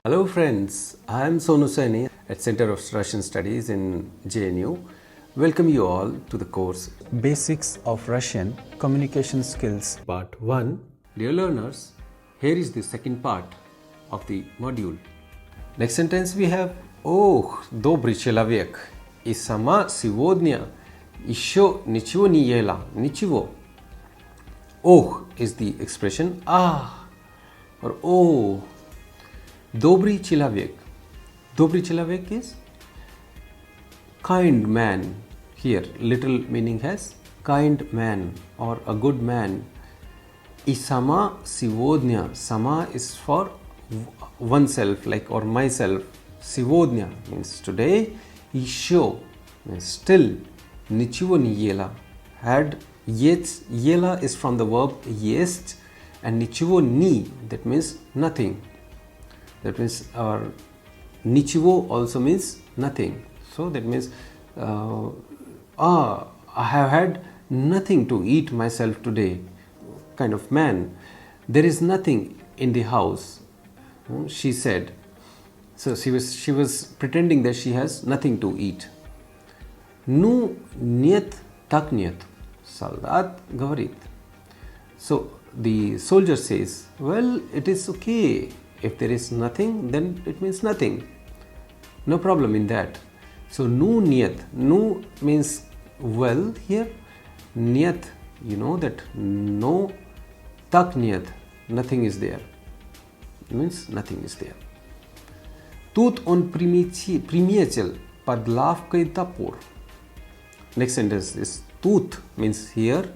Hello friends, I am Sonu Saini at Center of Russian Studies in JNU. Welcome you all to the course Basics of Russian Communication Skills. Part 1. Dear learners, here is the second part of the module. Next sentence we have Ох, добрый человек, и сама сегодня еще ничего не ела. Ничего. Ох is the expression or oh. Добрый человек. Добрый человек is kind man. Here, little meaning has kind man or a good man. И сама сегодня. Сама is for oneself, like or myself. Сегодня means today. Еще means still. Ничего не ела. Had есть. Ела is from the verb есть. And ничего не, that means nothing. That means nichivo also means nothing. So that means I have had nothing to eat myself today. Kind of man. There is nothing in the house, she said. So she was pretending that she has nothing to eat. Ну нет, так нет. Солдат говорит. So the soldier says, well, it is okay. If there is nothing, then it means nothing. No problem in that. So, nu niet. Nu means well here. Niet, you know that no. Tak niet. Nothing is there. It means nothing is there. Тут он приметил под лавкой топор. Next sentence is тут means here.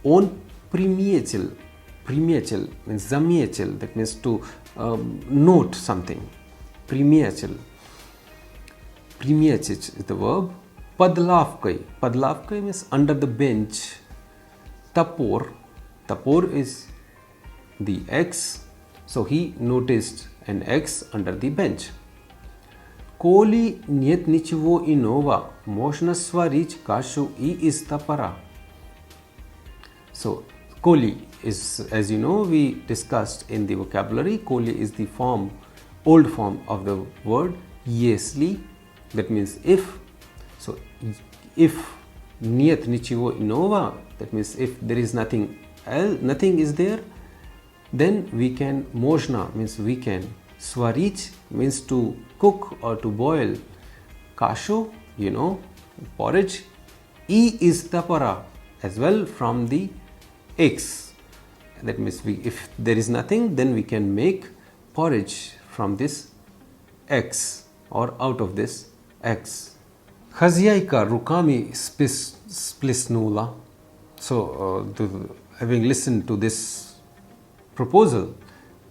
Он приметил. Приметил means заметил. That means to note something. Приметил. Приметить is the verb. Под лавкой. Под лавкой means under the bench. Топор. Топор is the X. So he noticed an X under the bench. Коли нет ничего иного, можно сварить кашу и из топора. So, Koli is, as you know, we discussed in the vocabulary. Koli is the old form of the word yesli. That means if. So, if нет ничего иного, that means if there is nothing else, nothing is there, then we can, можно means we can, сварить means to cook or to boil, кашу, you know, porridge, и из топора as well from the X. That means if there is nothing, then we can make porridge from this X or out of this X. Хозяйка руками сплеснула. So, having listened to this proposal,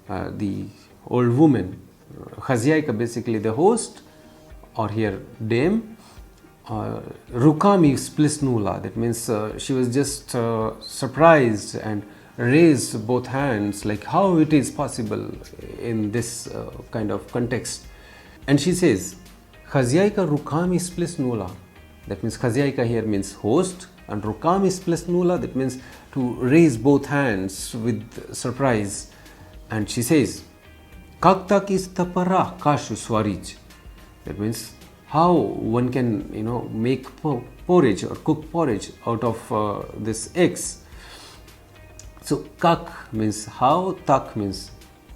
the old woman, хозяйка basically the host, or here dame, Rukami splesnula, that means she was just surprised and raised both hands, like how it is possible in this kind of context. And she says, Khazyaika Rukami splesnula. That means Khazyaika here means host, and Rukami splesnula, that means to raise both hands with surprise. And she says, Как так из топора кашу сварить? That means how one can, you know, make porridge or cook porridge out of this eggs. So kak means how, tak means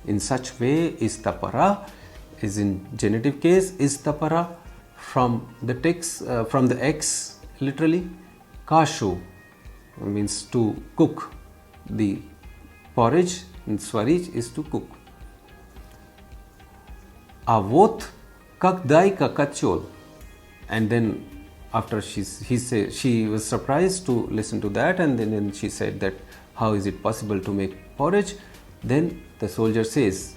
in such way, is tapara is in genitive case, is tapara from the text, from the eggs literally. Kashu means to cook the porridge, and swarich is to cook. А вот как дай-ка котел. And then after she was surprised to listen to that, and then she said that how is it possible to make porridge? Then the soldier says,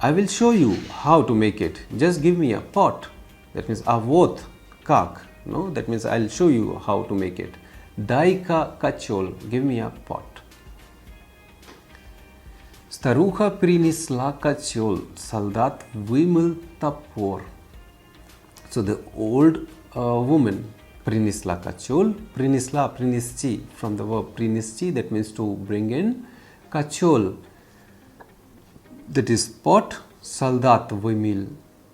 I will show you how to make it. Just give me a pot. That means а вот как. No, that means I'll show you how to make it. Дай-ка котел. Give me a pot. Старуха принесла котел, солдат вымыл топор. So the old woman принесла котел, принесла, принести, from the verb принести, that means to bring in. Котел, that is pot, Soldat vimil.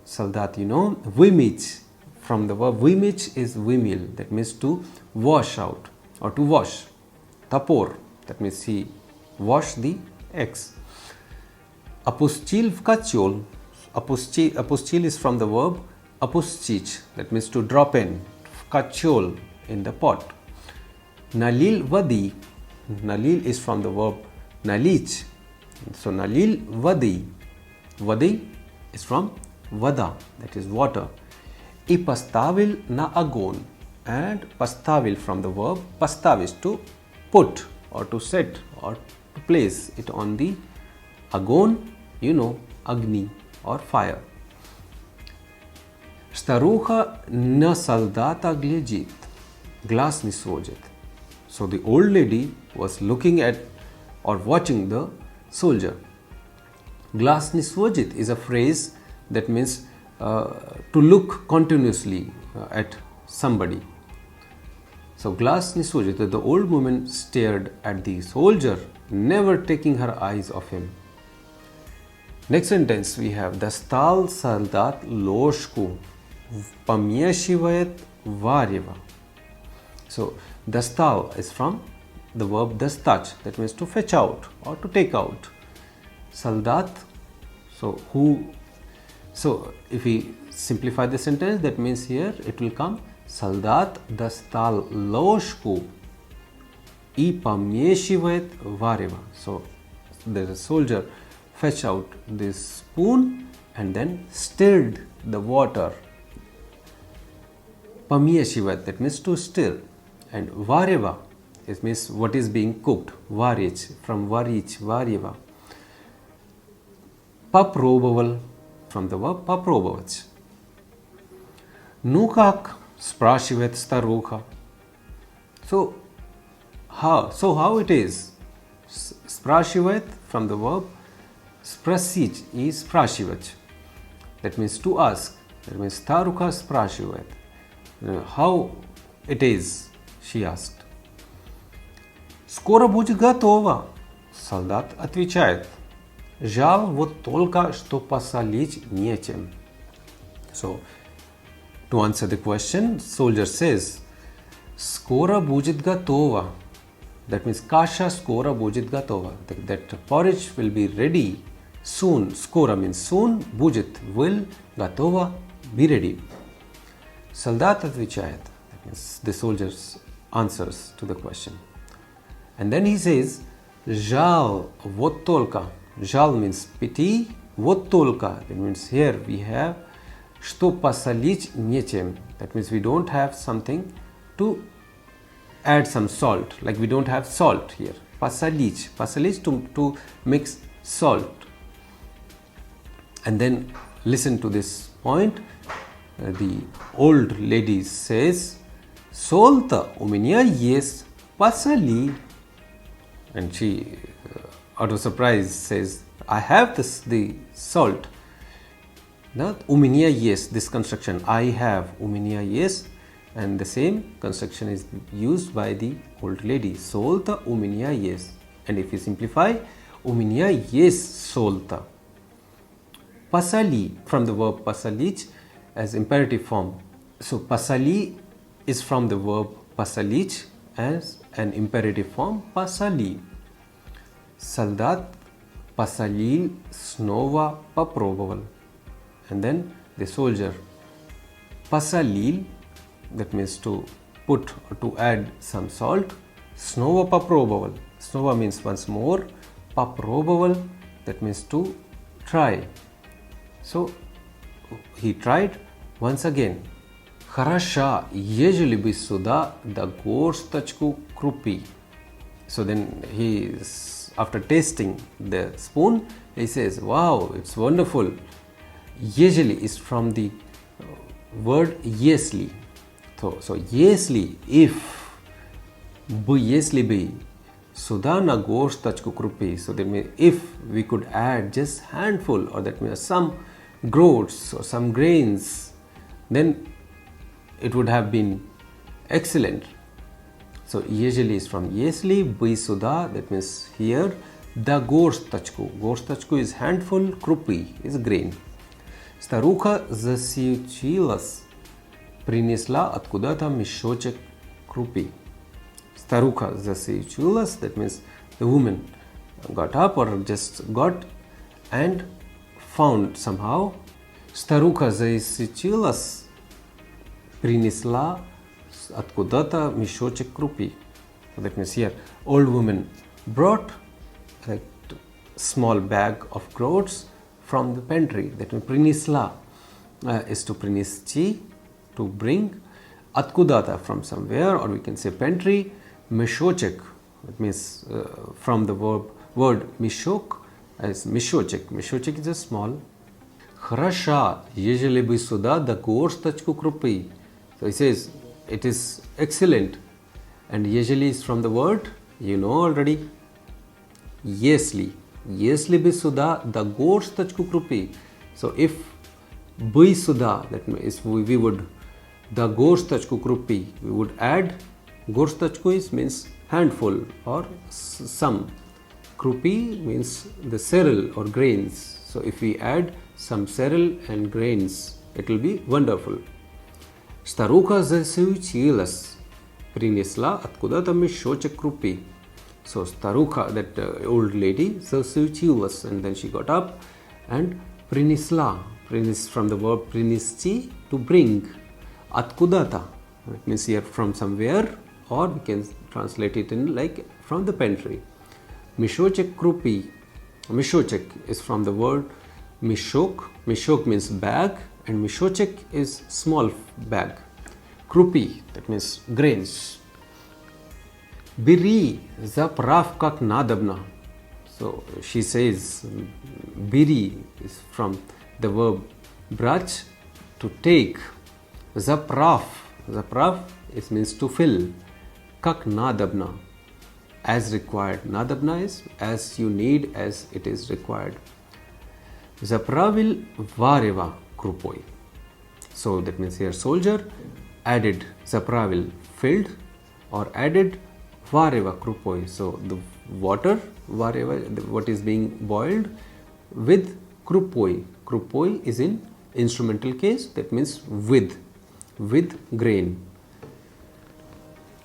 Soldat, you know, vimich. From the verb vimich is vimil. That means to wash out or to wash. Tapor. That means he washed the eggs. Apustil vkachol. Apustil is from the verb apuschich. That means to drop in. Vkachol, in the pot. Nalil vadi. Nalil is from the verb nalich. So nalil vadi. Vadi is from vada, that is water. I pastavil na agon. And pastavil from the verb pastav is to put or to set or to place it on the agon, you know, agni or fire. Staruha na soldata glejit. Glass ni svojit. So the old lady was looking at or watching the soldier. Glas ni svojit is a phrase that means to look continuously at somebody. So glas ni svojit, the old woman stared at the soldier, never taking her eyes off him. Next sentence we have Dastal soldat loshku pamieshivayat varyeva. So dastal is from the verb dastach, that means to fetch out or to take out. Soldat, so if we simplify the sentence, that means here it will come Soldat dastal loshku I pamieshivayat varyeva. So the soldier fetched out this spoon and then stirred the water. Pamieshivayat, that means to stir. And varyeva, it means what is being cooked. Varich, from varich, varyeva. Paproboval, from the verb paprobovach. Nukak sprashivet staruha. So how it is? Sprashivet from the verb sprasich is sprashivach. That means to ask. That means staruha sprashivet. How it is? She asked. Скоро будет готово. Солдат отвечает. Жаль, вот только что посолить нечем. So, to answer the question, soldier says, Скоро будет готово. That means kasha skora будет готово. That porridge will be ready soon. Skora means soon. Будет will. Готово be ready. Солдат отвечает. That means the soldier answers to the question. And then he says, Жал, вот только. Жал means pity. Вот только. That means here we have что посолить нечем. That means we don't have something to add some salt. Like we don't have salt here. Посолить. Посолить to mix salt. And then listen to this point. The old lady says, Солта у меня есть. Посоли. And she, out of surprise, says, I have the salt. Now, у меня есть, this construction, I have, у меня есть, and the same construction is used by the old lady. Солта у меня есть. And if you simplify, у меня есть солта. Посоли, from the verb посолить as imperative form. So, посоли is from the verb посолить as an imperative form, посоли. Солдат посолил, снова попробовал. And then the soldier посолил, that means to put or to add some salt. Снова попробовал. Снова means once more. Попробовал, that means to try. So he tried once again. Хороша, ежели бы сюда да горсточку крупы. So then he, after tasting the spoon, he says, wow, it's wonderful. Ежели is from the word если. So если, if, бы, если бы, сюда на горсточку крупы. So that means if we could add just handful, or that means some groats or some grains, then it would have been excellent. So ежели is from если, бы сюда, that means here, Da gorstachku. Gorstachku is handful, krupi is grain. Старуха засуетилась, принесла откуда-то мешочек крупы. Старуха засуетилась, that means the woman got up or just got and found somehow. Старуха засуетилась, принесла откуда-то мешочек крупы. That means here, old woman brought a small bag of groats from the pantry. That means prinisla is to prinischi, to bring. Atkudata from somewhere, or we can say pantry. Mishochek, that means from the word mishok as mishochek. Mishochek is a small. Хороша, ежели бы сюда да горсточку крупы. So he says, it is excellent. And ежели is from the word, you know already. Если. Если бы сюда да горсточку крупы. So if бы сюда, that means we would da gorstachku kruppi, we would add. Gorstachku is means handful or some. Kruppi means the cereal or grains. So if we add some cereal and grains, it will be wonderful. Старуха засуетилась, принесла откуда-то мешочек крупы. So старуха, that old lady, засуетилась, and then she got up and принесла. Prinis from the verb принести, to bring. Откуда-то, it means here from somewhere, or we can translate it in like from the pantry. Mishocek krupi. Mishocek is from the word mishok. Mishok means bag, and mishocek is small bag. Krupi, that means grains. Biri zaprav kak nadabna. So she says, biri is from the verb brach, to take. Zaprav. Zaprav is means to fill. Kak nadabna, as required. Nadabna is as you need, as it is required. Zapravil vareva krupoi. So that means here soldier added zapravil, filled, or added vareva krupoi. So the water vareva, what is being boiled, with krupoi. Krupoi is in instrumental case, that means with grain.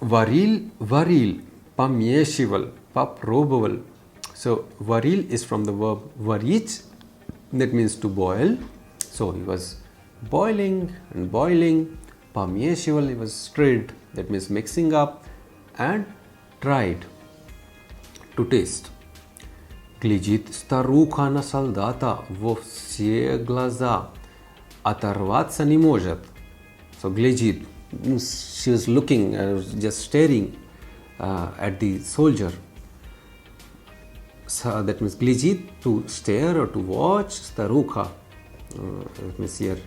Varil, помешивал, попробовал. So varil is from the verb varich, that means to boil. So he was boiling and boiling. Помешивал, he was stirred, that means mixing up, and tried to taste. Глядит старуха на солдата во все глаза, оторваться не может. So глядит, she was looking, just staring at the soldier. So that means глядит, to stare or to watch. Старуха, that means here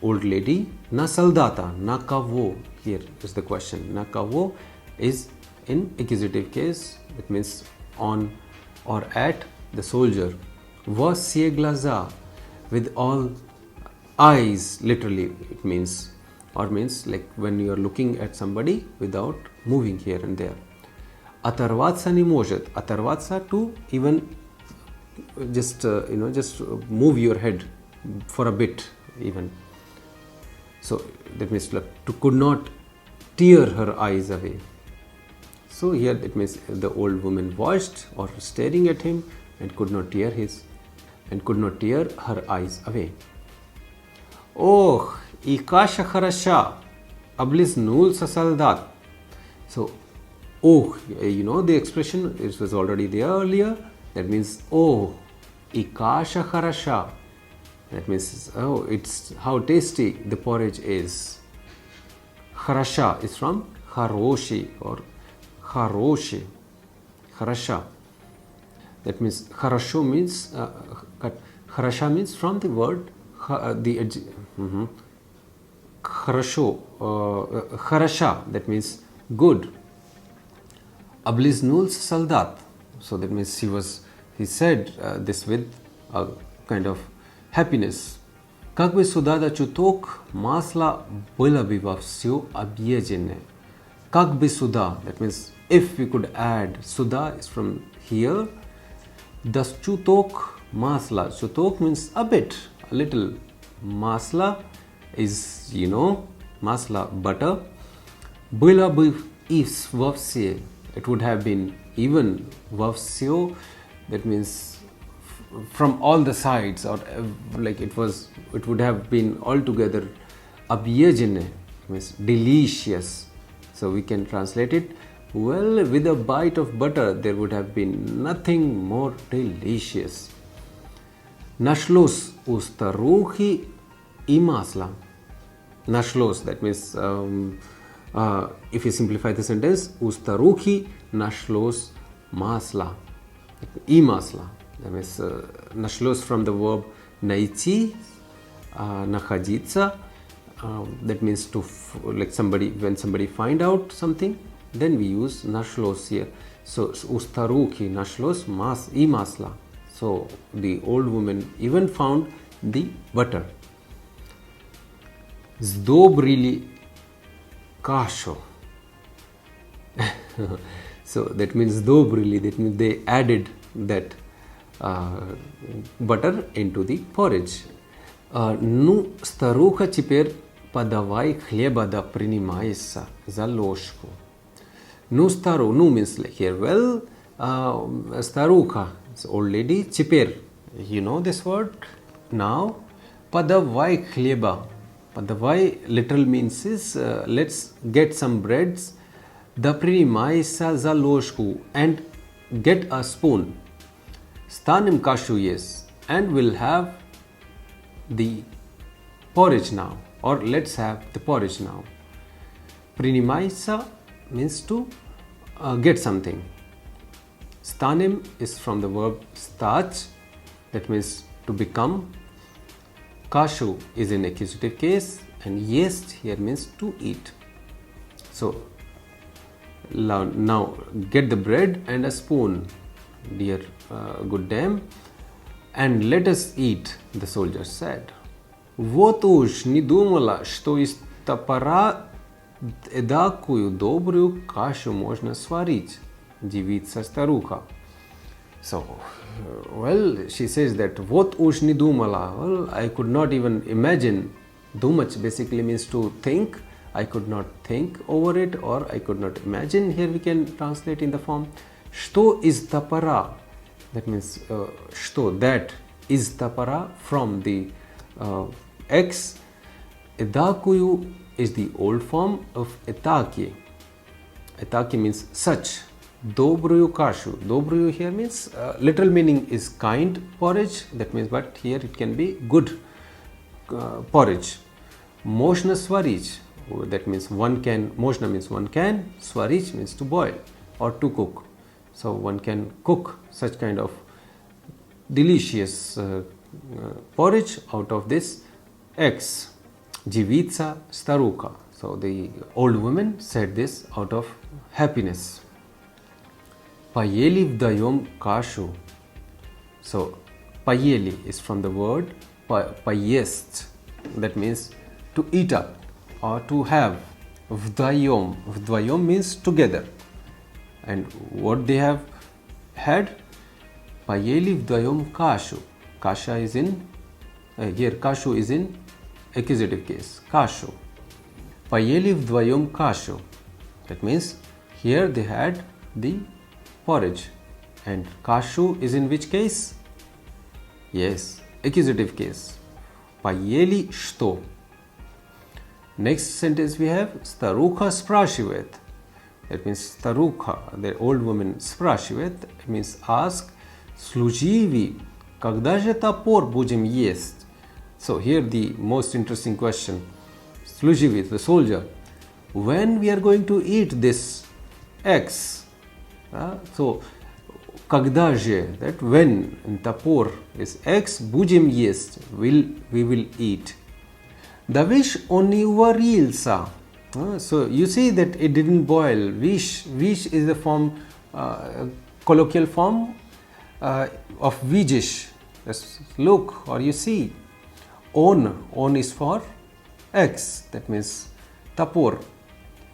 old lady. На солдата, на кого? Here is the question. На кого is in accusative case. It means on or at the soldier. Во все глаза, with all eyes, literally it means, or means like when you are looking at somebody without moving here and there. Оторваться не может. Оторваться, to even just just move your head for a bit even. So that means like to could not tear her eyes away. So here it means the old woman watched or staring at him and could not tear her eyes away. Ох, и каша хороша, облизнулся солдат. So, oh, the expression, it was already there earlier. That means, oh, и каша хороша. That means, oh, it's how tasty the porridge is. Хороша is from хороший or хороший. Хороша. That means, хорошо means, хороша means from the word, хорошо, хороша, that means good. Облизнулся солдат. So that means he said this with a kind of happiness. Как бы сюда да чуток масла было бы во все объеденное. Как бы сюда, that means if we could add, сюда is from here, Das chutok masla. Chutok means a bit, a little. Masla is, masla, butter. Было бы и во все. It would have been even во все. That means from all the sides, or like it would have been altogether объеденное, means delicious. So we can translate it, well, with a bite of butter there would have been nothing more delicious. Нашлось у старухи и масло. Нашлось, that means if you simplify the sentence, у старухи нашлось масло. И масло. That means нашлось from the verb найти, находиться. That means to like when somebody find out something, then we use нашлось here. So у старухи нашлось и масло. So the old woman even found the butter. Сдобрили кашу. So that means сдобрили, that means they added that butter into the porridge. Ну, старуха, теперь подавай хлеба да принимайся за ложку. Ну, ну means like here, well, старуха, old lady, теперь, you know this word, now, подавай хлеба. Подавай literal means is, let's get some breads, да принимайся за ложку, and get a spoon. Станем кашу есть, and we'll have the porridge now, or let's have the porridge now. Принимайся means to get something. Станем is from the verb stać, that means to become. Kashu is in accusative case, and есть here means to eat. So now get the bread and a spoon, dear good dame, and let us eat, the soldier said. Вот уж не думала, что из топора эдакую добрую кашу можно сварить, девица старуха. So, well, she says that вот уж не думала, well, I could not even imagine. Думать basically means to think. I could not think over it, or I could not imagine. Here we can translate in the form что из топора. That means что, that is топора, from the X. Эдакую is the old form of этаки. Этаки means such. Добрую кашу. Добрую here means literal meaning is kind porridge. That means, but here it can be good porridge. Можно сварить. That means one can. Можно means one can. Сварить means to boil or to cook. So one can cook such kind of delicious porridge out of this X. Девица старуха. So the old woman said this out of happiness. Поели вдвоем кашу. So поели is from the word поесть. That means to eat up or to have. Вдвоем. Вдвоем means together. And what they have had? Поели вдвоем кашу. Kasha is in, here kashu is in accusative case. Kashu. Поели вдвоем кашу. That means here they had the porridge. And kashu is in which case? Yes, accusative case. Поели что? Next sentence we have старуха спрашивает. That means старуха, the old woman, спрашивает, it means ask, служивый, когда же топор будем есть? So here the most interesting question. Служивый, the soldier, when we are going to eat this X? So когда же, that when, and топор is X, будем есть, we will eat. Да вишь, он не уварился. So you see that it didn't boil. Wish is the form, colloquial form of vidish. Just look or you see. On is for X. That means tapor.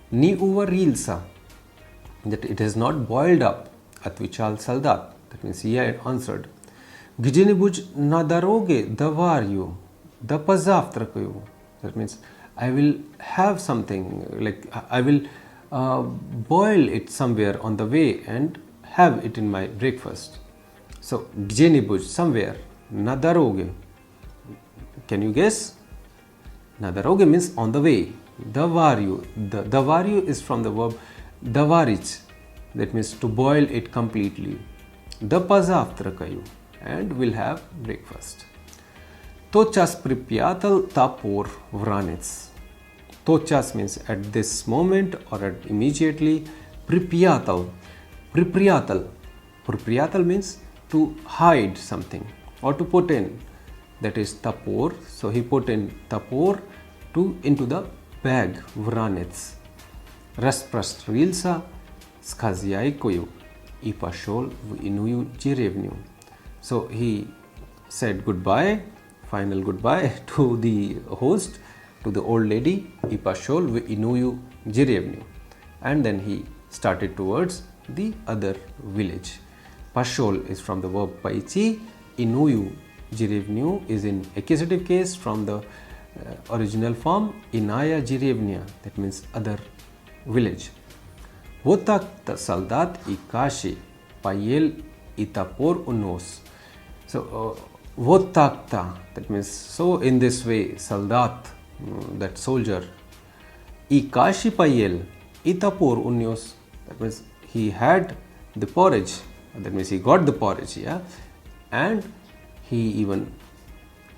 Ni уварился. That it has not boiled up. Отвечал солдат. That means he had answered. Где-нибудь на дороге доварю, да позавтракаю. That means I will have something, like I will boil it somewhere on the way and have it in my breakfast. So, где-нибудь, somewhere, на дороге. Can you guess? Na doroge means on the way. Davaryu. The davaryu is from the verb davarich. That means to boil it completely. Da позавтракаю. And we'll have breakfast. Тотчас припрятал топор в ранец. Тотчас means at this moment or at immediately. Припрятал. Припрятал. Припрятал means to hide something or to put in. That is tapor. So he put in tapor into the bag в ранец. Распрострелился с хозяйкою и пошел в иную деревню. So he said goodbye, final goodbye to the host, to the old lady, и пошел в иную деревню. And then he started towards the other village. Пошел is from the verb пойти, иную деревню is in accusative case from the original form иная деревня, that means other village. Вот так-то солдат и каши поел и топор унес. So вот так-то, that means so in this way солдат, that soldier, и каши поел и топор унес, that means he had the porridge, that means he got the porridge, yeah, and he even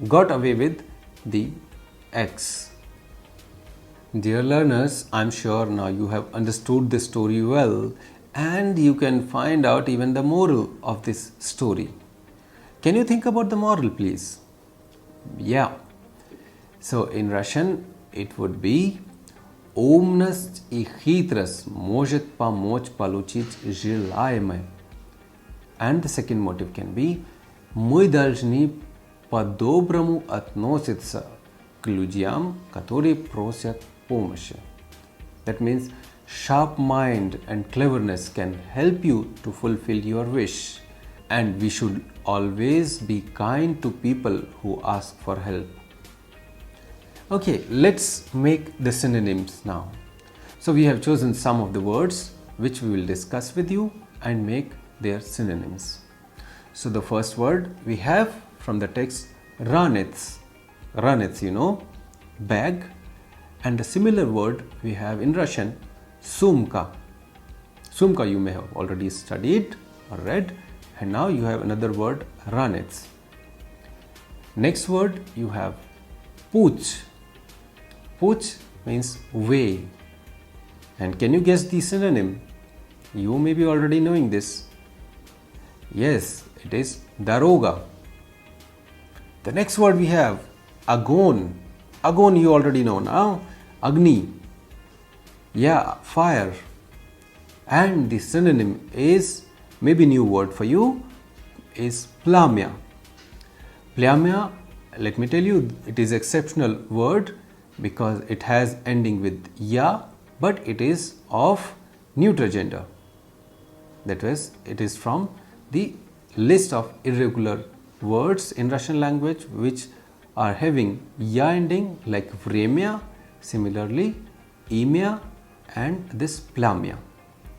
got away with the axe. Dear learners, I am sure now you have understood this story well and you can find out even the moral of this story. Can you think about the moral, please? Yeah. So in Russian it would be умность и хитрость может помочь получить желаемое. And the second motive can be мы должны по-доброму относиться к людям, которые просят помощи. That means sharp mind and cleverness can help you to fulfill your wish, and we should always be kind to people who ask for help. Okay, let's make the synonyms now. So we have chosen some of the words which we will discuss with you and make their synonyms. So the first word we have from the text ranets. Ranets, you know, bag. And the similar word we have in Russian sumka. Sumka you may have already studied or read, and now you have another word ranets. Next word you have puch. Puch means way. And can you guess the synonym? You may be already knowing this. Yes, it is daroga. The next word we have agon. Agon you already know now. Agni. Yeah, fire. And the synonym is, maybe new word for you, is plamya. Plamya, let me tell you, it is exceptional word because it has ending with ya, but it is of neuter gender. That is, it is from the list of irregular words in Russian language which are having ya ending, like vremya, similarly imya and this plamya.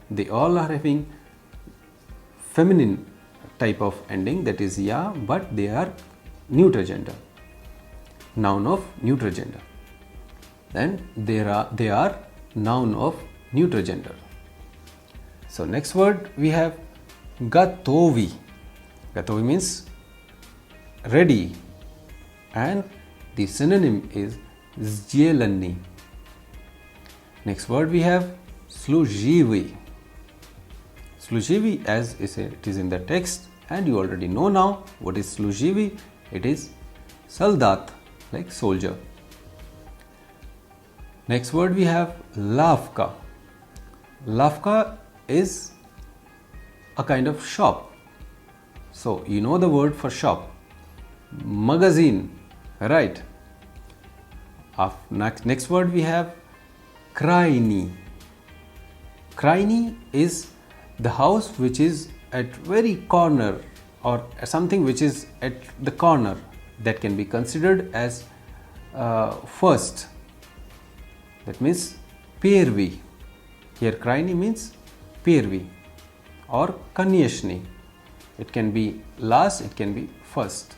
They all are having feminine type of ending, that is ya, but they are neuter gender, noun of neuter gender. Then they are noun of neuter gender. So next word we have gatovi. Gatovi means ready, and the synonym is zjelani. Next word we have sluzhivy. Sluzhivy, as it is in the text, and you already know now what is sluzhivy. It is soldat, like soldier. Next word we have lavka. Lavka is a kind of shop. So you know the word for shop. Magazine, right? Next word we have kraini. Kraini is the house which is at very corner or something which is at the corner, that can be considered as first. That means первый. Here крайний means первый or конечный. It can be last, it can be first.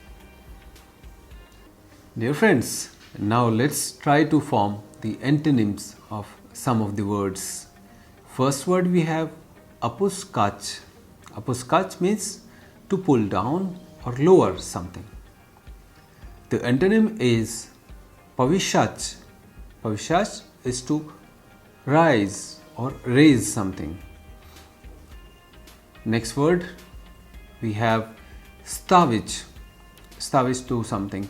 Dear friends, now let's try to form the antonyms of some of the words. First word we have apuskach. Apuskach means to pull down or lower something. The antonym is pavishach. Pavishach is to rise or raise something. Next word we have stavich. Stavich to something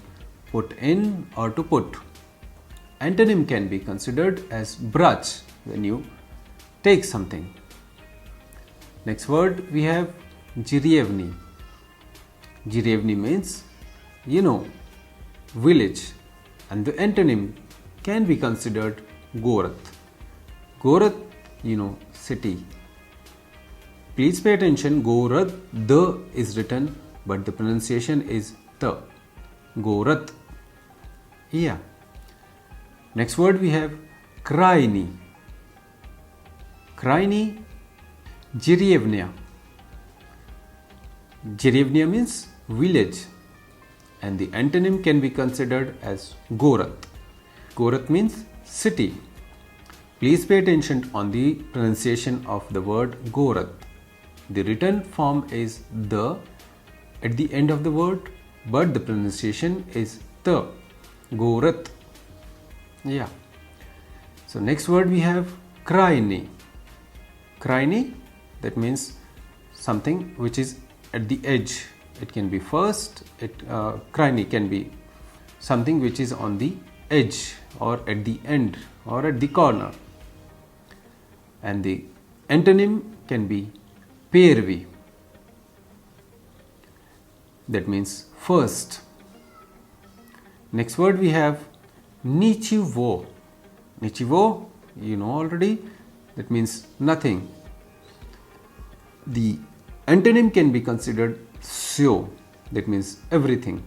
put in or to put. Antonym can be considered as brach when you take something. Next word we have Jirevni. Jirevni means village, and the antonym can be considered Gorat. Gorat, city. Please pay attention, Gorat, the is written but the pronunciation is the. Gorat. Yeah. Next word we have Kraini. Kraini, Jirevnia. Jirevnia means village, and the antonym can be considered as Gorat. Gorat means city. Please pay attention on the pronunciation of the word Gorat. The written form is the at the end of the word, but the pronunciation is the. Gorat. Yeah. So next word we have Kraini. Kraini, that means something which is at the edge. It can be first. Kraini can be something which is on the edge or at the end or at the corner. And the antonym can be первый. That means first. Next word we have Nichivo. Nichivo, you know already, that means nothing. The antonym can be considered Syo, that means everything.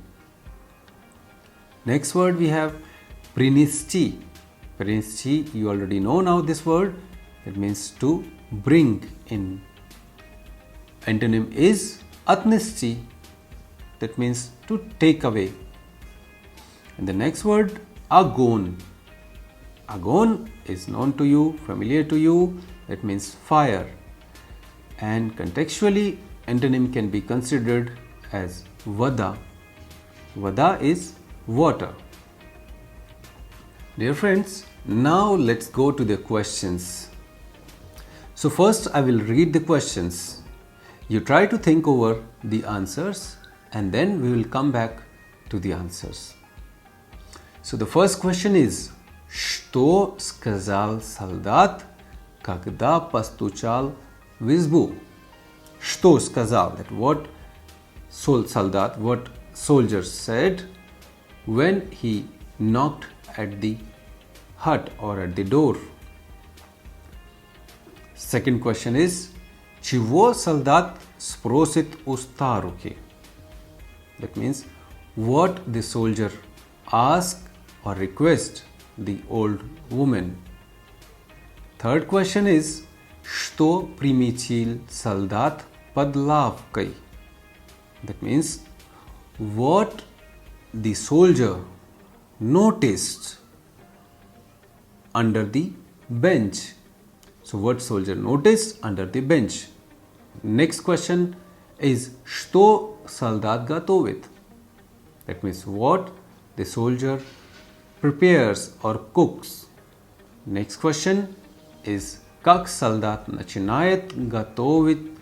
Next word we have Prinischi. Prinischi, you already know now this word, it means to bring in. Antonym is Atnischi, that means to take away. And the next word Agon. Agon is known to you, familiar to you, that means fire. And contextually, antonym can be considered as Vada. Vada is water. Dear friends, now let's go to the questions. So first I will read the questions. You try to think over the answers and then we will come back to the answers. So the first question is, что сказал солдат, когда постучал в избу? Что сказал? That what soldat, what soldier said when he knocked at the hut or at the door. Second question is, чего солдат спросит у старухи? That means what the soldier asked or request the old woman. Third question is, что примечил солдат под лавкой? That means what the soldier noticed under the bench. So what soldier noticed under the bench? Next question is, что солдат готовит? That means what the soldier prepares or cooks. Next question is, как солдат начинает готовить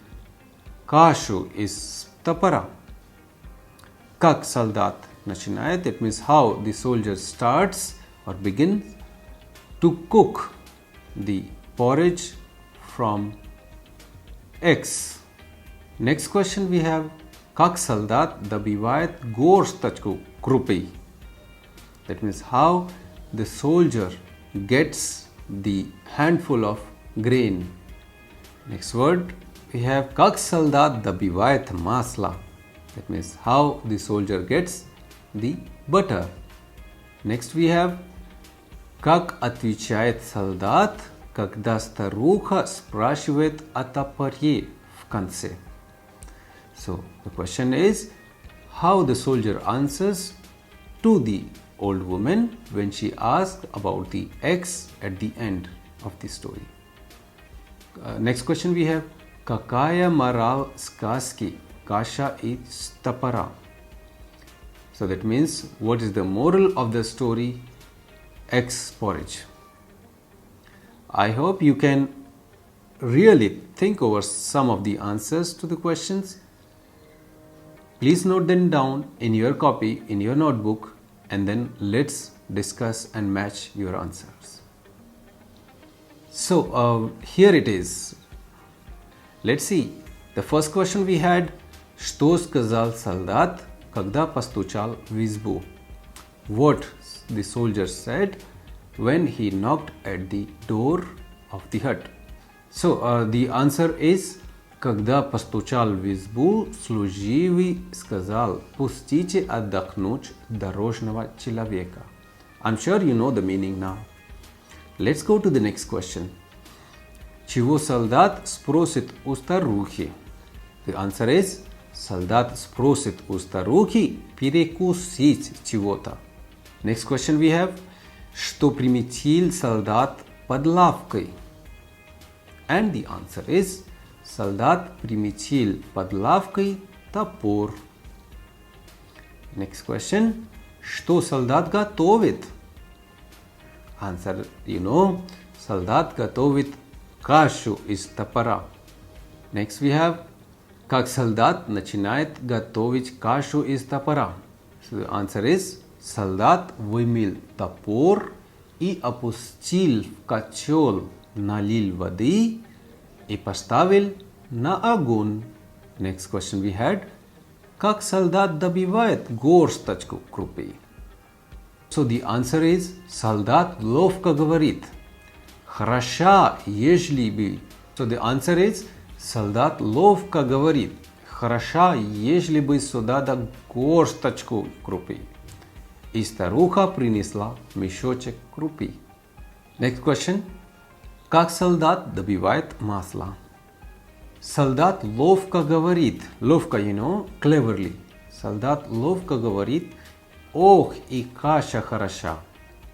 кашу из топора? Как солдат начинает, it means how the soldier starts or begins to cook the porridge from eggs. Next question we have, как солдат добивает горсточку крупы? That means how the soldier gets the handful of grain. Next word we have Как солдат добивает масло. That means how the soldier gets the butter. Next we have Как отвечает солдат, когда старуха спрашивает о топоре в конце. So the question is how the soldier answers to the old woman when she asked about the X at the end of the story. Next question we have Какая мораль сказки каша из топора? So that means what is the moral of the story X porridge? I hope you can really think over some of the answers to the questions. Please note them down in your copy, in your notebook, and then let's discuss and match your answers. So here it is. Let's see. The first question we had, Что сказал солдат, когда постучал в избу? What the soldier said when he knocked at the door of the hut. So the answer is, когда постучал в избу, служивый сказал, пустите отдохнуть дорожного человека. I'm sure you know the meaning now. Let's go to the next question. Чего солдат спросит у старухи? The answer is, солдат спросит у старухи перекусить чего-то. Next question we have, что приметил солдат под лавкой? And the answer is, солдат приметил под лавкой топор. Next question, что солдат готовит? Answer, you know, солдат готовит кашу из топора. Next we have, как солдат начинает готовить кашу из топора? So the answer is, солдат вымыл топор и опустил в котел, налил воды и поставил на огонь. Next question we had, как солдат добивает горсточку крупы? So the answer is, солдат ловко говорит, хороша, ежели бы. So the answer is, солдат ловко говорит, хороша, ежели бы сюда да горсточку крупы. И старуха принесла мешочек крупы. Next question. Как солдат добивает масло? Солдат ловко говорит. Ловко, you know, cleverly. Солдат ловко говорит, ох, и каша хороша.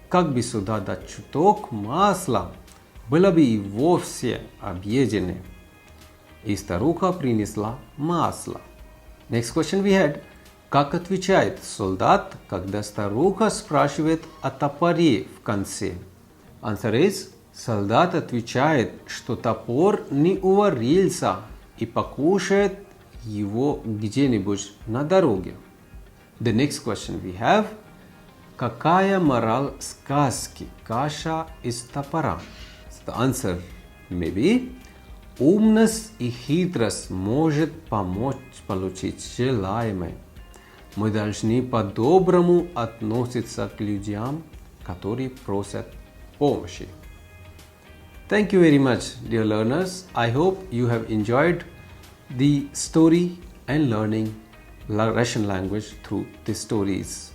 Как бы сюда да чуток масла, было бы и вовсе объедено. И старуха принесла масло. Next question we had. Как отвечает солдат, когда старуха спрашивает о топоре в конце? Answer is, солдат отвечает, что топор не уварился и покушает его где-нибудь на дороге. The next question we have. Какая мораль сказки каша из топора? So the answer may be, умность и хитрость может помочь получить желаемое. Мы должны по-доброму относиться к людям, которые просят помощи. Thank you very much, dear learners. I hope you have enjoyed the story and learning Russian language through the stories.